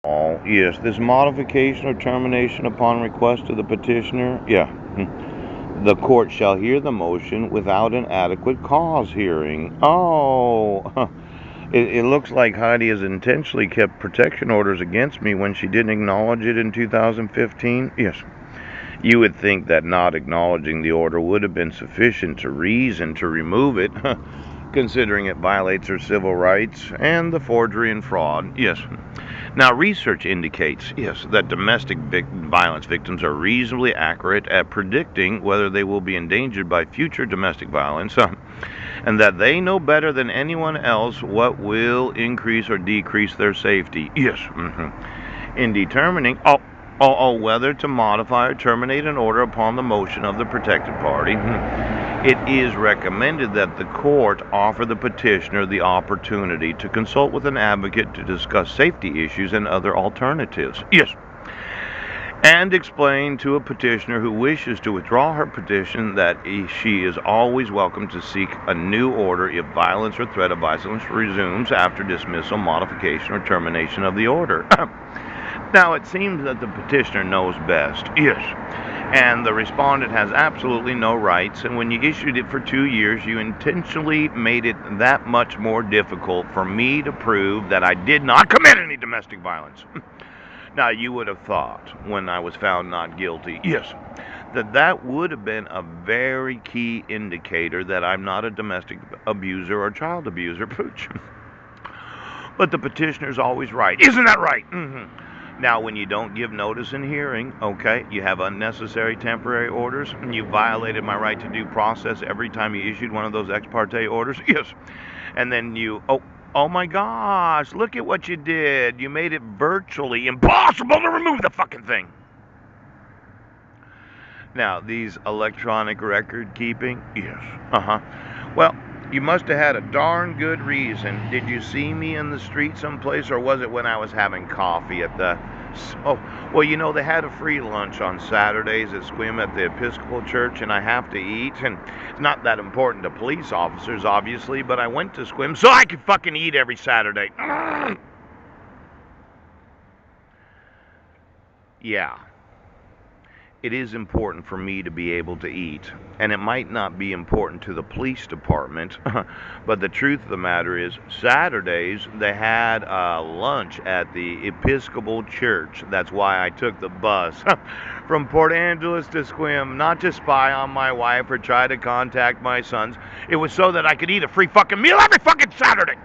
Oh, yes, this modification or termination upon request of the petitioner. Yeah. The court shall hear the motion without an adequate cause hearing. Oh, it looks like Heidi has intentionally kept protection orders against me when she didn't acknowledge it in 2015. Yes. You would think that not acknowledging the order would have been sufficient to reason to remove it, considering it violates her civil rights and the forgery and fraud. Yes. Now, research indicates, yes, that domestic violence victims are reasonably accurate at predicting whether they will be endangered by future domestic violence, and that they know better than anyone else what will increase or decrease their safety. Yes. In determining, whether to modify or terminate an order upon the motion of the protected party, it is recommended that the court offer the petitioner the opportunity to consult with an advocate to discuss safety issues and other alternatives. Yes. And explain to a petitioner who wishes to withdraw her petition that she is always welcome to seek a new order if violence or threat of violence resumes after dismissal, modification, or termination of the order. Now, it seems that the petitioner knows best. Yes. And the respondent has absolutely no rights, and when you issued it for 2 years, you intentionally made it that much more difficult for me to prove that I did not commit any domestic violence. Now, you would have thought, when I was found not guilty, yes, that would have been a very key indicator that I'm not a domestic abuser or child abuser. Pooch. But the petitioner's always right. Isn't that right? Now, when you don't give notice in hearing, okay, you have unnecessary temporary orders, and you violated my right to due process every time you issued one of those ex parte orders. Yes. And then oh my gosh, look at what you did. You made it virtually impossible to remove the fucking thing. Now, these electronic record keeping, yes. Well, you must have had a darn good reason. Did you see me in the street someplace, or was it when I was having coffee at the... Oh, well, they had a free lunch on Saturdays at Sequim at the Episcopal Church, and I have to eat, and it's not that important to police officers, obviously, but I went to Sequim so I could fucking eat every Saturday. Yeah. It is important for me to be able to eat, and it might not be important to the police department, but the truth of the matter is, Saturdays they had lunch at the Episcopal Church. That's why I took the bus from Port Angeles to Sequim, not to spy on my wife or try to contact my sons. It was so that I could eat a free fucking meal every fucking Saturday.